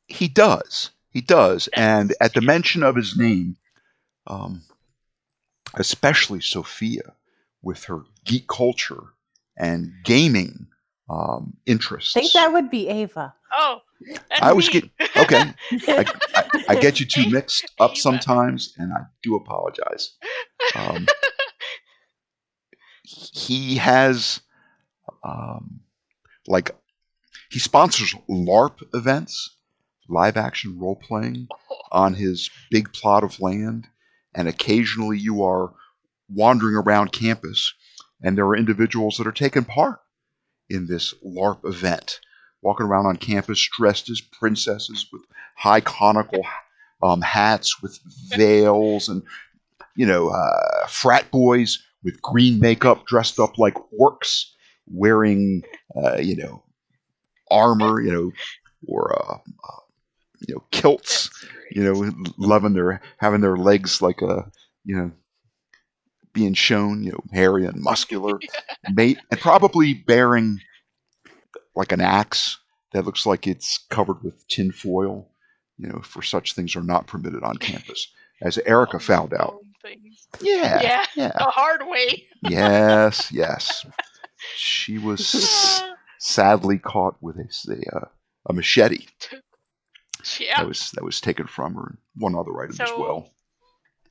He does. He does. And That's at the mention of his name, um, especially Sophia, with her geek culture and gaming I think interests. that would be Ava. oh, that's I was me. okay. I get you two mixed up Ava. sometimes, and I do apologize. Um, he has like he sponsors LARP events, live action role playing, on his big plot of land, and occasionally you are wandering around campus, and there are individuals that are taking part in this LARP event, walking around on campus dressed as princesses with high conical hats with veils, and frat boys with green makeup dressed up like orcs, wearing armor, or kilts, That's great. having their legs like being shown, hairy and muscular, mate, and probably bearing like an axe that looks like it's covered with tin foil. For such things are not permitted on campus, as Erica All these found out. bone things. Yeah, Yeah, yeah, the hard way. yes. She was sadly caught with a machete Yeah. that was taken from her, and one other item as So well.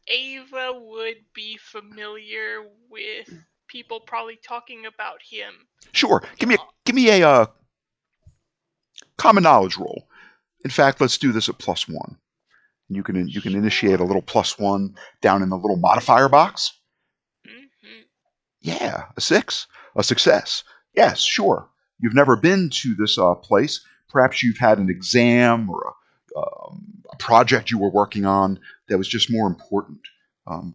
Ava would be familiar with people probably talking about him. Sure, give me a common knowledge roll. In fact, let's do this at +1. You can initiate a little +1 down in the little modifier box. Mm-hmm. Yeah, a 6, a success. Yes, sure. You've never been to this place. Perhaps you've had an exam or a project you were working on that was just more important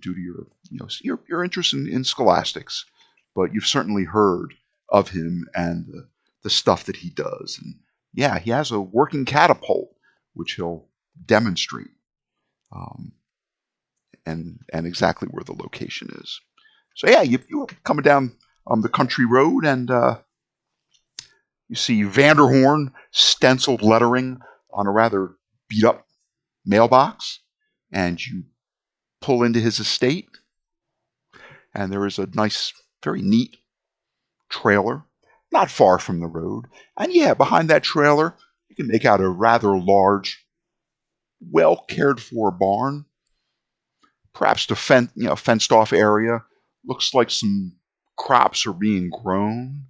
due to your interest in scholastics. But you've certainly heard of him and the stuff that he does. And yeah, he has a working catapult which he'll demonstrate, um, and exactly where the location is. So yeah, you were coming down the country road, and you see Vanderhorn stenciled lettering on a rather beat up mailbox, and you pull into his estate, and there is a nice, very neat trailer not far from the road. And yeah, behind that trailer, you can make out a rather large, well cared for barn. Perhaps the fenced off area looks like some crops are being grown,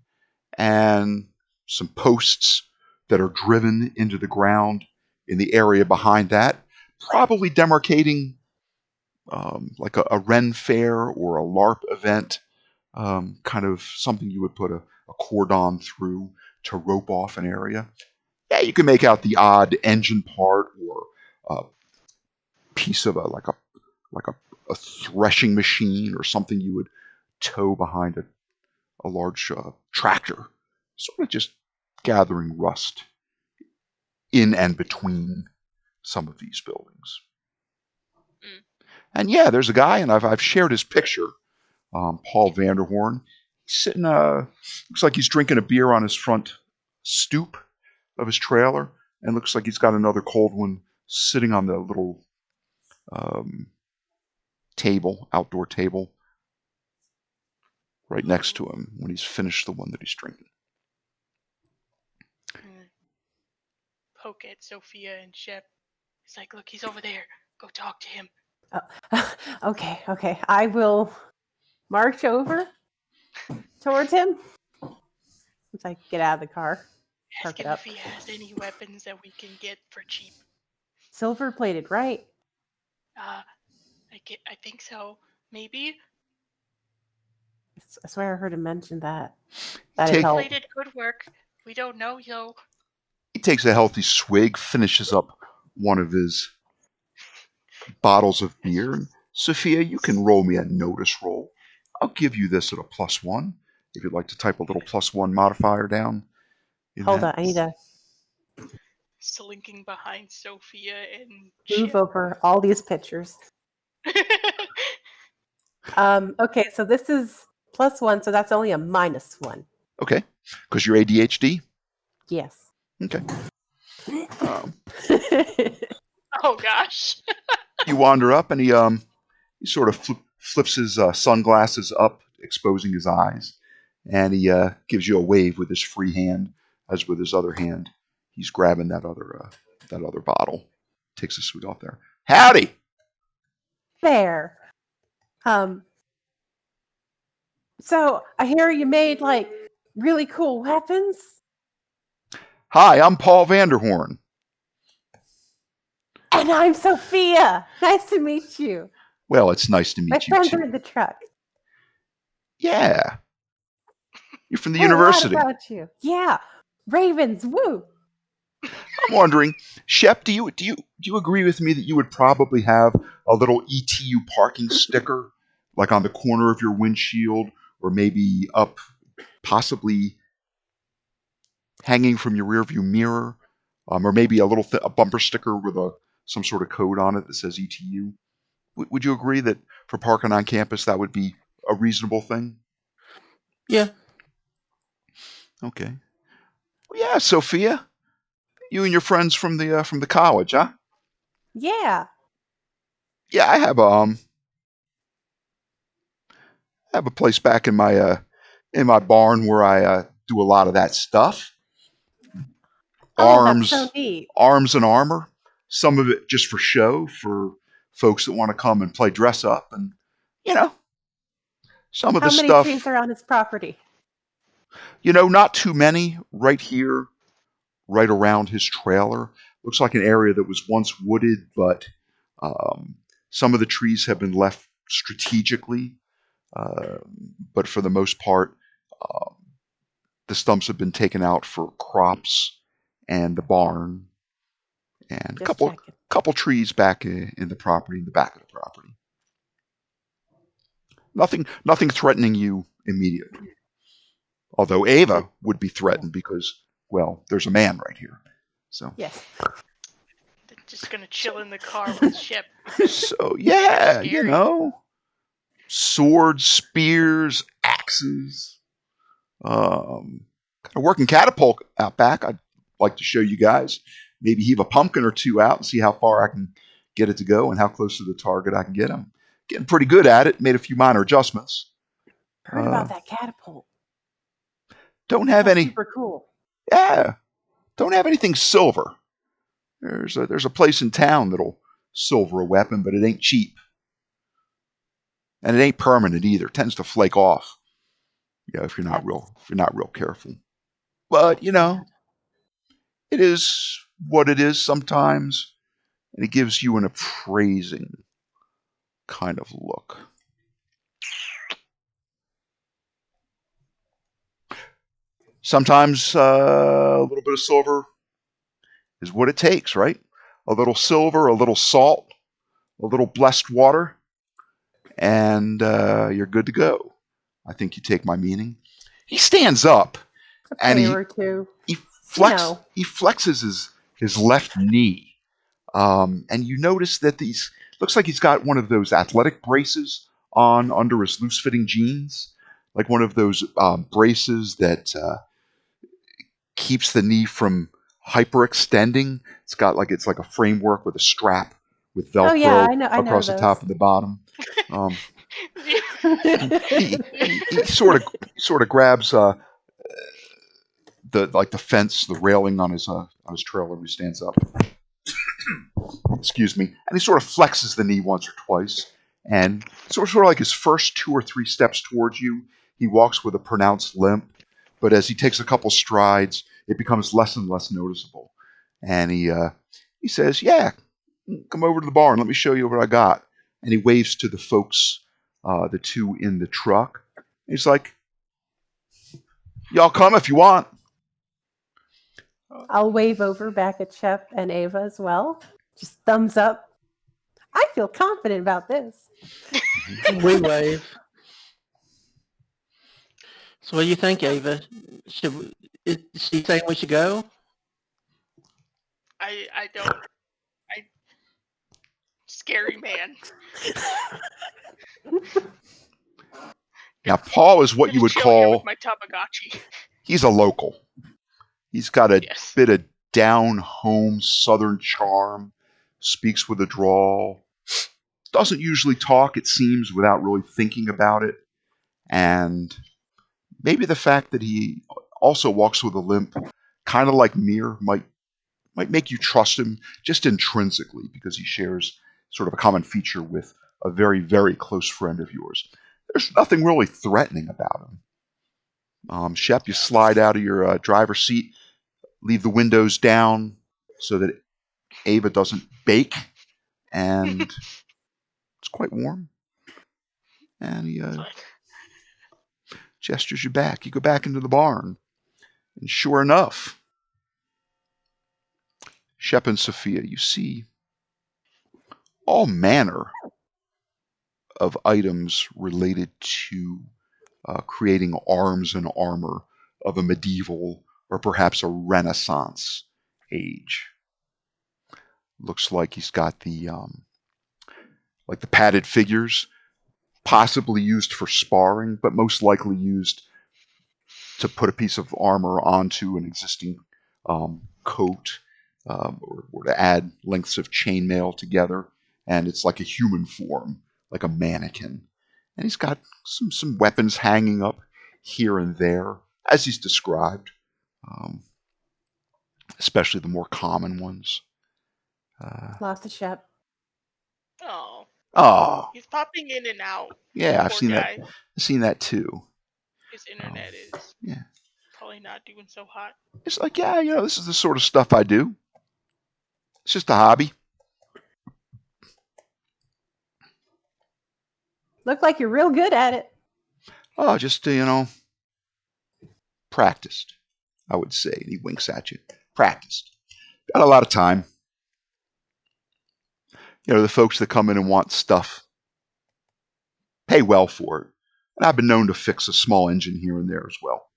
and some posts that are driven into the ground in the area behind that, probably demarcating like a Ren fair or a LARP event, kind of something you would put a cordon through to rope off an area. Yeah, you can make out the odd engine part or a piece of a threshing machine or something you would tow behind a large tractor, sort of just gathering rust in and between some of these buildings. Mm. And yeah, there's a guy, and I've shared his picture, Paul Vanderhorn. He's sitting, looks like he's drinking a beer on his front stoop of his trailer, and looks like he's got another cold one sitting on the little um, outdoor table, right next to him when he's finished the one that he's drinking. Poke at Sophia and Shep. He's like, look, he's over there. Go talk to him. Okay. I will march over towards him once I get out of the car. Ask him if he has any weapons that we can get for cheap. Silver plated, right? I think so. Maybe. I swear I heard him mention that. Silver plated could work. We don't know, yo. He takes a healthy swig, finishes up one of his bottles of beer. And Sophia, you can roll me a notice roll. I'll give you this at a +1 if you'd like to type a little +1 modifier down. Hold on, I need to slinking behind Sophia and move Chip. over all these pictures. Okay, so this is +1, so that's only a -1. Okay, because you're ADHD? Yes. Okay. Oh gosh. You wander up, and he sort of flips his sunglasses up, exposing his eyes, and he gives you a wave with his free hand, as with his other hand, he's grabbing that other bottle. Takes a swig off there. Howdy. There. So I hear you made like really cool weapons. Hi, I'm Paul Vanderhorn. And I'm Sophia. Nice to meet you. Well, it's nice to My meet you friends are too. in the truck. Yeah. You're from the Heard a lot university. about you. Yeah. Ravens, woo. I'm wondering, Shep, do you agree with me that you would probably have a little ETU parking sticker, like on the corner of your windshield, or maybe up, possibly hanging from your rearview mirror, or maybe a little a bumper sticker with some sort of code on it that says ETU? Would you agree that for parking on campus that would be a reasonable thing? Yeah. Okay. Well, yeah, Sophia, you and your friends from the college, huh? Yeah. Yeah, I have a place back in my barn where I do a lot of that stuff. Oh, that's so neat. Arms and armor. Some of it just for show for folks that want to come and play dress up, and some of How the many stuff. trees are on his property? Not too many. Right here, right around his trailer, looks like an area that was once wooded, but some of the trees have been left strategically. But for the most part, the stumps have been taken out for crops and the barn, and a Just checking. couple trees back in the property, in the back of the property. Nothing threatening you immediately. Although Ava would be threatened because, well, there's a man right here. So Yes. They're just gonna chill in the car with Shep. So yeah, Scary. Swords, spears, axes. Kind of working catapult out back. I'd like to show you guys. Maybe heave a pumpkin or two out and see how far I can get it to go and how close to the target I can get. I'm getting pretty good at it. Made a few minor adjustments. Heard about that catapult. Don't have any. Super cool. Yeah, don't have anything silver. There's a place in town that'll silver a weapon, but it ain't cheap, and it ain't permanent either. It tends to flake off. If you're not real careful. But it is what it is sometimes, and it gives you an appraising kind of look. Sometimes a little bit of silver is what it takes, right? A little silver, a little salt, a little blessed water, and you're good to go. I think you take my meaning. He stands up, and A or two. he flexes his left knee, and you notice that looks like he's got one of those athletic braces on under his loose-fitting jeans, like one of those braces that keeps the knee from hyperextending. It's like a framework with a strap with Velcro across the top and the bottom. He sort of grabs the fence, the railing on his trailer when he stands up. Excuse me. And he sort of flexes the knee once or twice, and sort of like his first 2 or 3 steps towards you, he walks with a pronounced limp. But as he takes a couple strides, it becomes less and less noticeable. And he says, "Yeah, come over to the barn. Let me show you what I got." And he waves to the folks, the two in the truck. He's like, "Y'all come if you want." I'll wave over back at Shep and Ava as well. Just thumbs up. I feel confident about this. We wave. So what do you think, Ava? Is she saying we should go? I don't. Scary man. Now, Paul is what you would Chill here call, with my Tamagotchi. he's a local. He's got a Yes. bit of down-home southern charm, speaks with a drawl, doesn't usually talk, it seems, without really thinking about it. And maybe the fact that he also walks with a limp, kind of like Mir, might make you trust him just intrinsically because he shares sort of a common feature with a very, very close friend of yours. There's nothing really threatening about him. Shep, you slide out of your driver's seat, leave the windows down so that Ava doesn't bake, and it's quite warm. And he gestures you back. You go back into the barn, and sure enough, Shep and Sophia, you see all manner of items related to creating arms and armor of a medieval or perhaps a Renaissance age. Looks like he's got the padded figures, possibly used for sparring, but most likely used to put a piece of armor onto an existing coat, or to add lengths of chainmail together, and it's like a human form, like a mannequin. And he's got some weapons hanging up here and there, as he's described, especially the more common ones. Lost the Shep. Oh, He's popping in and out. yeah, I've Poor seen guy. that. I've seen that too. His internet is Yeah, probably not doing so hot. it's like, yeah, this is the sort of stuff I do. It's just a hobby. Look like you're real good at it. Oh, just practiced, I would say. And he winks at you. Practiced. Got a lot of time. The folks that come in and want stuff pay well for it. And I've been known to fix a small engine here and there as well.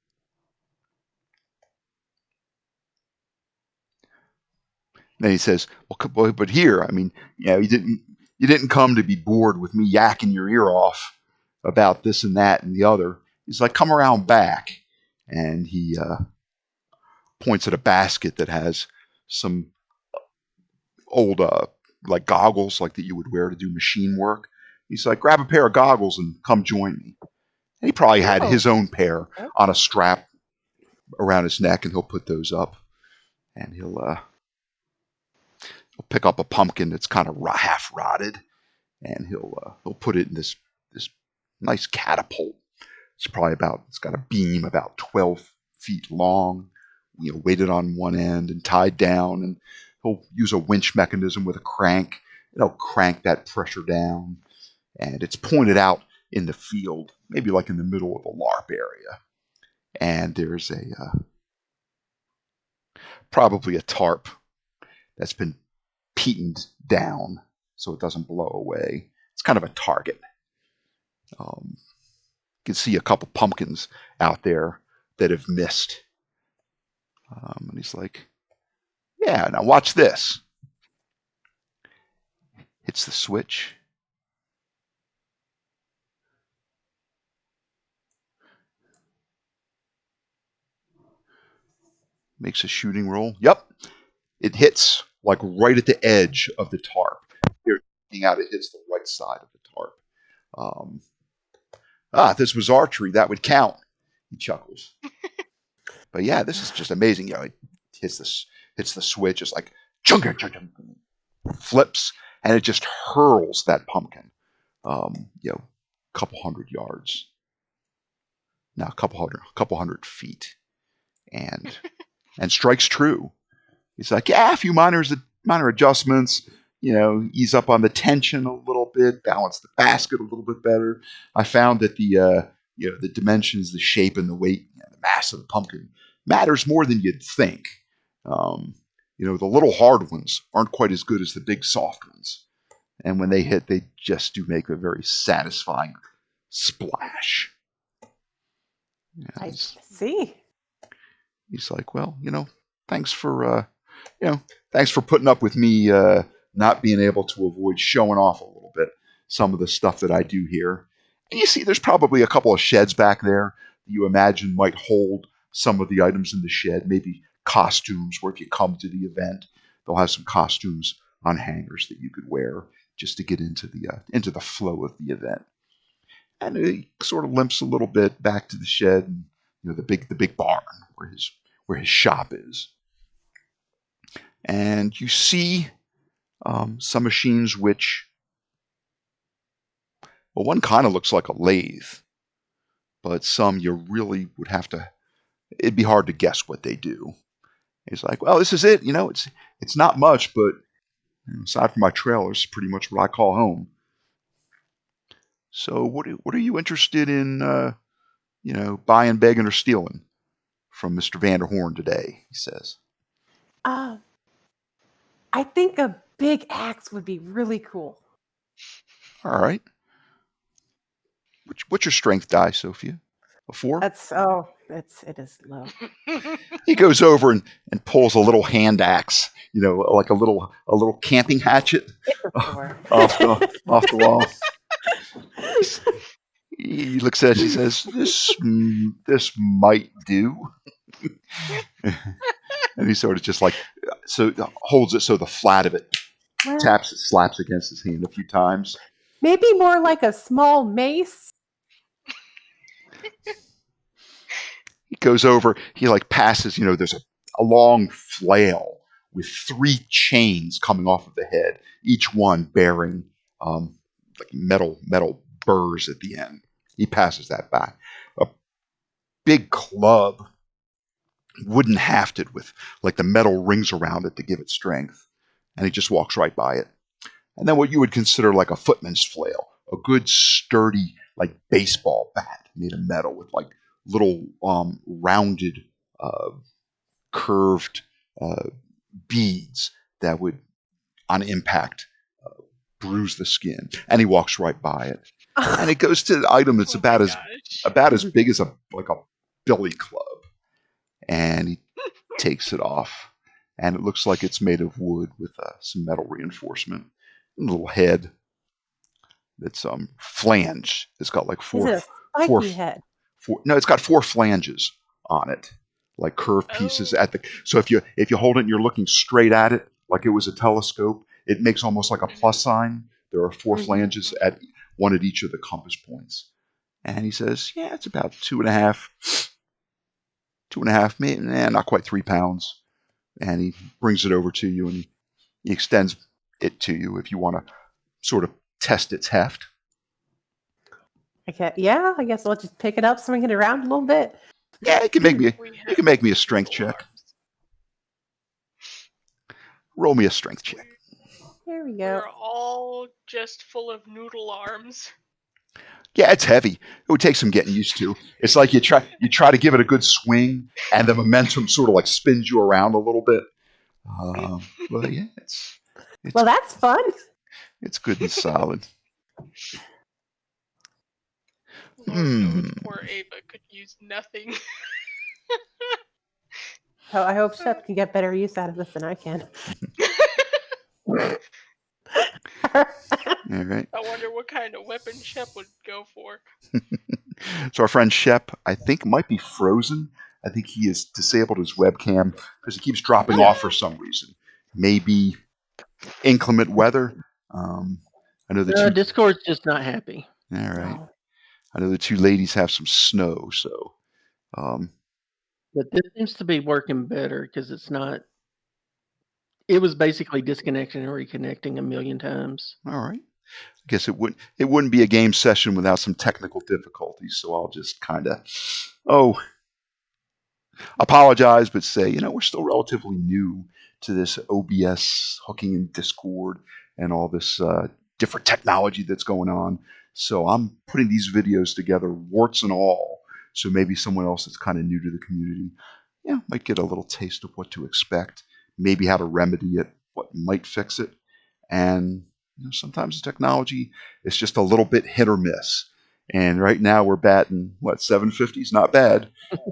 Then he says, "Well, but here, I mean, you didn't come to be bored with me yakking your ear off about this and that and the other." He's like, "Come around back," and he points at a basket that has some old like goggles, like that you would wear to do machine work. He's like, "Grab a pair of goggles and come join me." And he probably had his own pair on a strap around his neck, and he'll put those up, and he'll pick up a pumpkin that's kind of half rotted, and he'll put it in this nice catapult. It's got a beam about 12 feet long, weighted on one end and tied down, and he'll use a winch mechanism with a crank. It'll crank that pressure down, and it's pointed out in the field, maybe like in the middle of a LARP area. And there's probably a tarp that's been peatened down so it doesn't blow away. It's kind of a target. You can see a couple pumpkins out there that have missed. And he's like, "Yeah, now watch this." Hits the switch. Makes a shooting roll. Yep. It hits like right at the edge of the tarp. Here, out, it hits the right side of the tarp. If this was archery, that would count. He chuckles. But yeah, this is just amazing. It hits the switch. It's like chunk, flips, and it just hurls that pumpkin. A couple hundred yards. No, a couple hundred feet, and strikes true. He's like, "Yeah, a few minor adjustments. Ease up on the tension a little bit, balance the basket a little bit better. I found that the dimensions, the shape, and the weight, the mass of the pumpkin matters more than you'd think. The little hard ones aren't quite as good as the big soft ones, and when they hit, they just do make a very satisfying splash." I see. He's like, "Well, thanks for putting up with me not being able to avoid showing off a little bit some of the stuff that I do here." And you see, there's probably a couple of sheds back there that you imagine might hold some of the items in the shed, maybe costumes where if you come to the event, they'll have some costumes on hangers that you could wear just to get into the flow of the event. And he sort of limps a little bit back to the shed, and the big barn where his shop is. And you see some machines which, well, one kind of looks like a lathe, but some you really would have to. It'd be hard to guess what they do. He's like, well, this is it. It's not much, but aside from my trailer, it's pretty much what I call home. So what are you interested in, buying, begging, or stealing from Mr. Vanderhorn today? He says. I think a big axe would be really cool. All right. What's your strength die, Sophia? A 4? It is low. He goes over and pulls a little hand axe, like a little camping hatchet It's a 4. off the wall. He looks at it. He says, "This might do." And he sort of just holds it so the flat of it slaps against his hand a few times. Maybe more like a small mace. He goes over. He passes. There's a long flail with 3 chains coming off of the head, each one bearing metal burrs at the end. He passes that by. A big club, wooden hafted with the metal rings around it to give it strength. And he just walks right by it. And then what you would consider like a footman's flail, a good sturdy baseball bat made of metal with little rounded curved beads that would on impact bruise the skin. And he walks right by it. And it goes to the item that's about as big as a billy club. And he takes it off, and it looks like it's made of wood with some metal reinforcement. A little head that's flanged. It's got Is it a spiky head? No, it's got 4 flanges on it, curved pieces at the. So if you hold it and you're looking straight at it like it was a telescope, it makes almost like a plus sign. There are 4 flanges at one at each of the compass points. And he says, yeah, it's about 2.5, maybe, not quite 3 pounds. And he brings it over to you, and he extends it to you if you want to sort of test its heft. Okay, I guess I'll just pick it up, swing it around a little bit. Yeah, you can make me a strength check. Roll me a strength check. Here we go. We're all just full of noodle arms. Yeah, it's heavy. It would take some getting used to. It's like you try to give it a good swing, and the momentum sort of spins you around a little bit. Well, yeah, it's well, that's fun. It's good and solid. Lord knows poor Ava could use nothing. Oh, I hope Shep can get better use out of this than I can. All right. I wonder what kind of weapon Shep would go for. So our friend Shep, I think, might be frozen. I think he has disabled his webcam because he keeps dropping off for some reason. Maybe inclement weather. I know the Discord's just not happy. All right. I know the 2 ladies have some snow, so. But this seems to be working better because it's not. It was basically disconnecting and reconnecting a million times. All right. I guess it wouldn't be a game session without some technical difficulties, so I'll just kind of apologize, but say, we're still relatively new to this OBS hooking in Discord and all this different technology that's going on. So I'm putting these videos together, warts and all. So maybe someone else that's kind of new to the community, might get a little taste of what to expect, maybe how to remedy it, what might fix it. And sometimes the technology is just a little bit hit or miss. And right now we're batting 750 is not bad.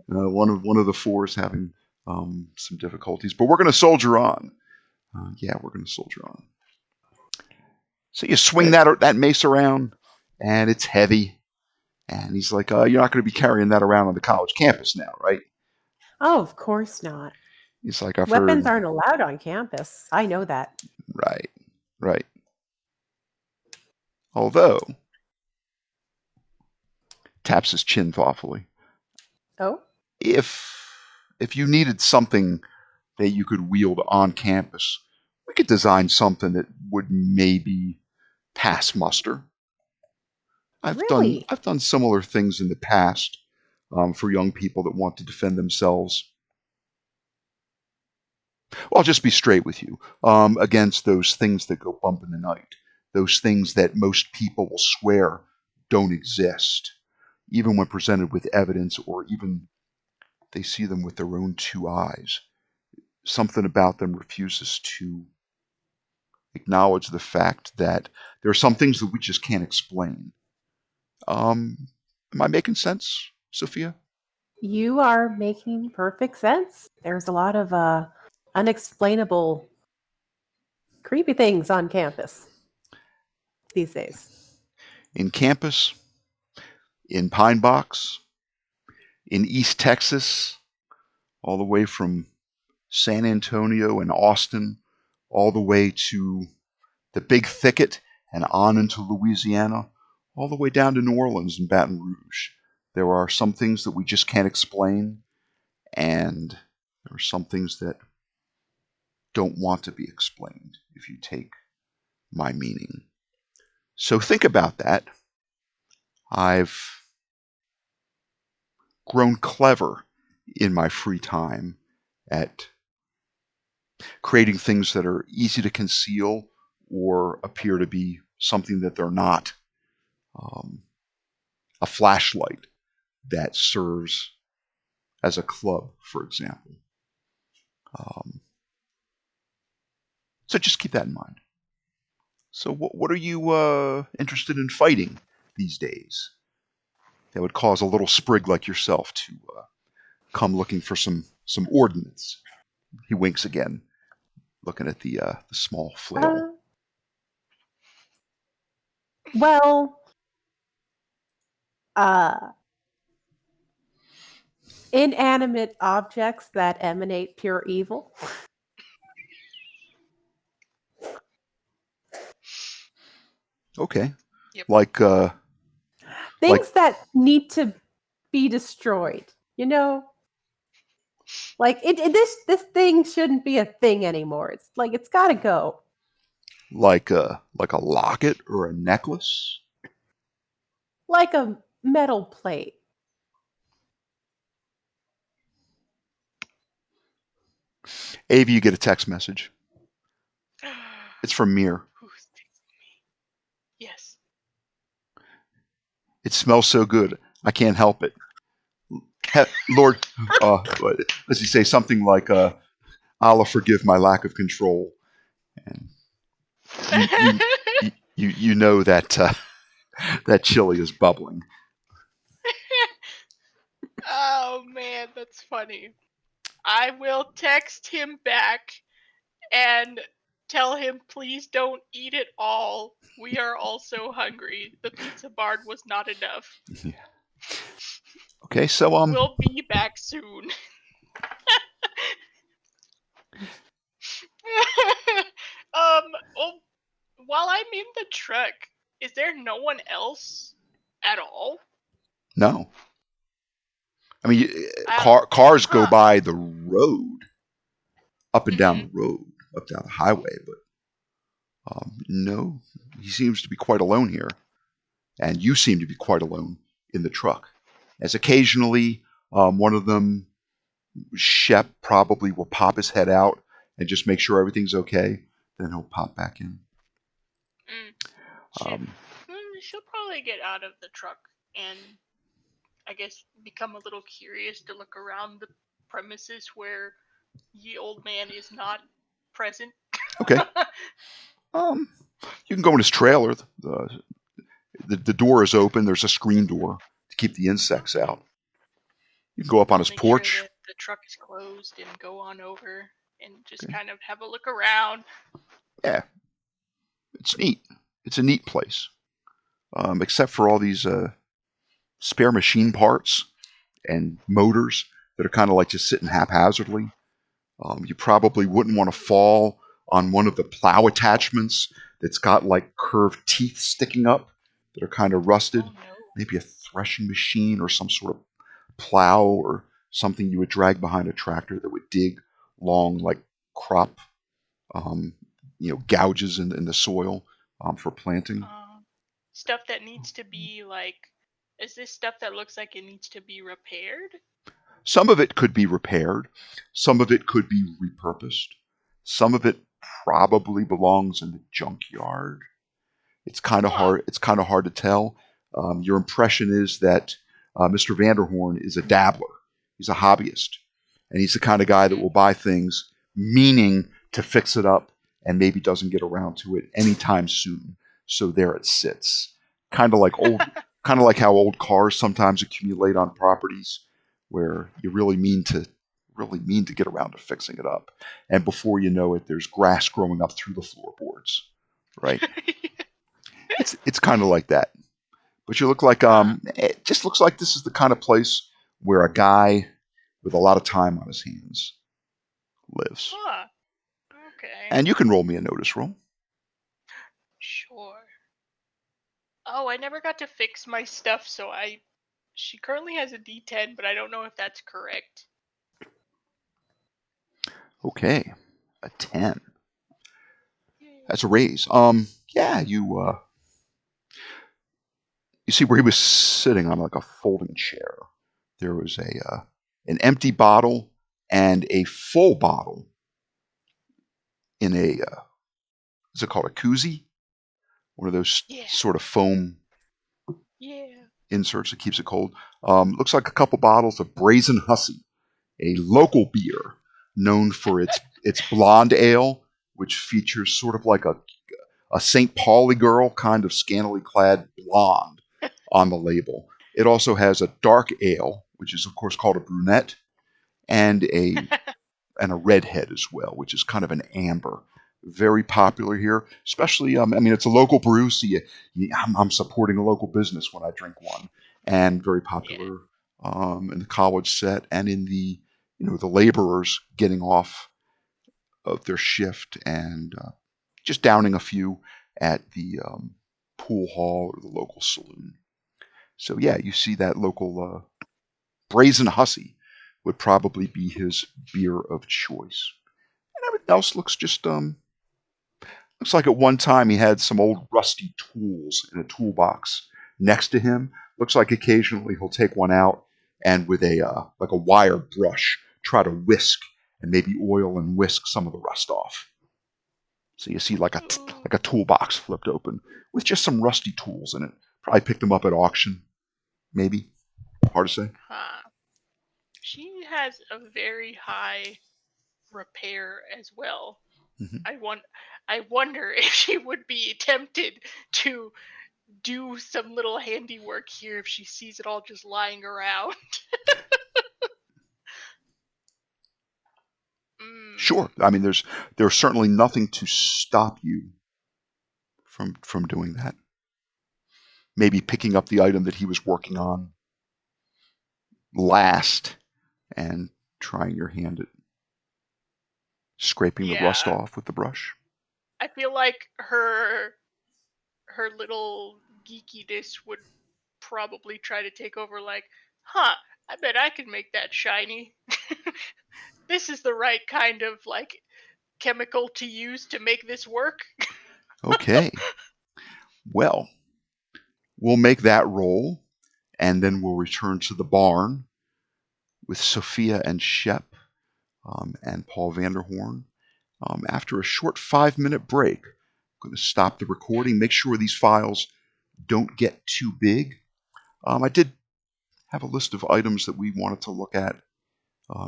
One of the 4 is having some difficulties, but we're going to soldier on. We're going to soldier on. So you swing that mace around, and it's heavy. And he's like, you're not going to be carrying that around on the college campus now, right? Oh, of course not. He's like, I've Weapons heard. aren't allowed on campus. I know that. Right, right. Although, taps his chin thoughtfully. Oh, If you needed something that you could wield on campus, we could design something that would maybe pass muster. really? I've done similar things in the past for young people that want to defend themselves. Well, I'll just be straight with you against those things that go bump in the night, those things that most people will swear don't exist, even when presented with evidence or even they see them with their own two eyes. Something about them refuses to acknowledge the fact that there are some things that we just can't explain. Am I making sense, Sophia? You are making perfect sense. There's a lot of unexplainable, creepy things on campus these days. In campus, in Pine Box, in East Texas, all the way from San Antonio and Austin, all the way to the Big Thicket and on into Louisiana, all the way down to New Orleans and Baton Rouge. There are some things that we just can't explain, and there are some things that don't want to be explained, if you take my meaning. So think about that. I've grown clever in my free time at creating things that are easy to conceal or appear to be something that they're not. A flashlight that serves as a club, for example. Um, so just keep that in mind. So what are you interested in fighting these days that would cause a little sprig like yourself to come looking for some ordnance? He winks again, looking at the small flail. Well, uh, inanimate objects that emanate pure evil. Okay. Yep. Like Things that need to be destroyed. You know, like this thing shouldn't be a thing anymore. It's like it's got to go. like a locket or a necklace. Like a metal plate. Avi, you get a text message. It's from Mir. Who's texting me? Yes. It smells so good, I can't help it. Lord, does he say something like, Allah forgive my lack of control? And you know that that chili is bubbling. Oh man, that's funny. I will text him back and tell him please don't eat it all. We are also hungry. The pizza bar was not enough. Yeah. Okay, so We'll be back soon. Well, while I'm in the truck, is there no one else at all? no. I mean, Oh, cars go huh. by the road, up and down Mhm. the road, up down the highway, but no, he seems to be quite alone here, and you seem to be quite alone in the truck. As occasionally, one of them, Shep, probably will pop his head out and just make sure everything's okay. Then he'll pop back in. She'll probably get out of the truck and I guess become a little curious to look around the premises where ye old man is not present. Okay. You can go in his trailer. The door is open. There's a screen door to keep the insects out. You can go up on his Make porch. sure that the truck is closed and go on over and just kind of have a look around. Yeah, it's neat. It's a neat place, except for all these spare machine parts and motors that are kind of like just sitting haphazardly. You probably wouldn't want to fall on one of the plow attachments that's got like curved teeth sticking up that are kind of rusted. Oh no. Maybe a threshing machine or some sort of plow or something you would drag behind a tractor that would dig long, like crop, um, gouges in the soil for planting. Stuff that needs to be like, is this stuff that looks like it needs to be repaired? Some of it could be repaired. Some of it could be repurposed. Some of it probably belongs in the junkyard. It's kind of Huh. hard. It's kind of hard to tell. Your impression is that Mr. Vanderhorn is a dabbler. He's a hobbyist, and he's the kind of guy that will buy things meaning to fix it up, and maybe doesn't get around to it anytime soon. So there it sits, kind of like how old cars sometimes accumulate on properties, where you really mean to get around to fixing it up, and before you know it, there's grass growing up through the floorboards, right? It's kind of like that. But you look like it just looks like this is the kind of place where a guy with a lot of time on his hands lives. Huh. Okay. And you can roll me a notice roll. Sure. Oh, I never got to fix my stuff, so she currently has a D10, but I don't know if that's correct. Okay, a 10. Yay. That's a raise. Yeah, you see where he was sitting on like a folding chair. There was an empty bottle and a full bottle in a is it called a koozie? One of those sort of foam inserts that keeps it cold. Looks like a couple bottles of Brazen Hussy, a local beer known for its blonde ale, which features sort of like a St. Pauli girl, kind of scantily clad blonde on the label. It also has a dark ale, which is of course called a brunette, and a redhead as well, which is kind of an amber. Very popular here, especially. It's a local brew, so I'm supporting a local business when I drink one, and very popular in the college set and in the the laborers getting off of their shift and just downing a few at the pool hall or the local saloon. So yeah, you see that local Brazen Hussy would probably be his beer of choice. And everything else looks looks like at one time he had some old rusty tools in a toolbox next to him. Looks like occasionally he'll take one out and with a like a wire brush try to whisk and maybe oil and whisk some of the rust off. So you see like a toolbox flipped open with just some rusty tools in it. Probably picked them up at auction, maybe. Hard to say. She has a very high repair as well. Mm-hmm. I wonder if she would be tempted to do some little handiwork here if she sees it all just lying around. Sure. I mean, there's certainly nothing to stop you from doing that. Maybe picking up the item that he was working on last and trying your hand at scraping the rust off with the brush. I feel like her little geekiness would probably try to take over, like, I bet I could make that shiny. This is the right kind of like chemical to use to make this work. Okay. Well, we'll make that roll, and then we'll return to the barn with Sophia and Shep and Paul Vanderhorn. After a short 5-minute break, I'm going to stop the recording, make sure these files don't get too big. I did have a list of items that we wanted to look at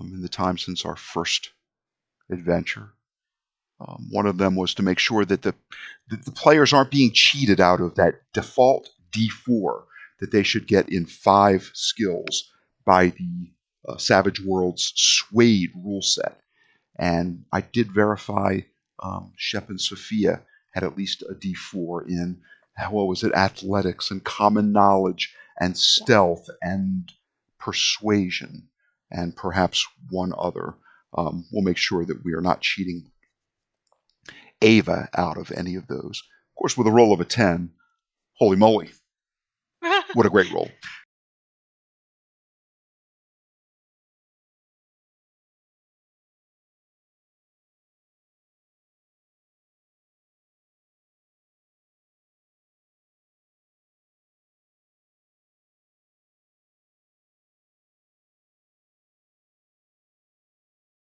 in the time since our first adventure. One of them was to make sure that the players aren't being cheated out of that default D4 that they should get in 5 skills by the Savage Worlds Suede rule set. And I did verify Shep and Sophia had at least a D4 in, what was it, athletics and common knowledge and stealth and persuasion and perhaps one other. We'll make sure that we are not cheating Ava out of any of those. Of course, with a roll of a 10, holy moly, what a great roll.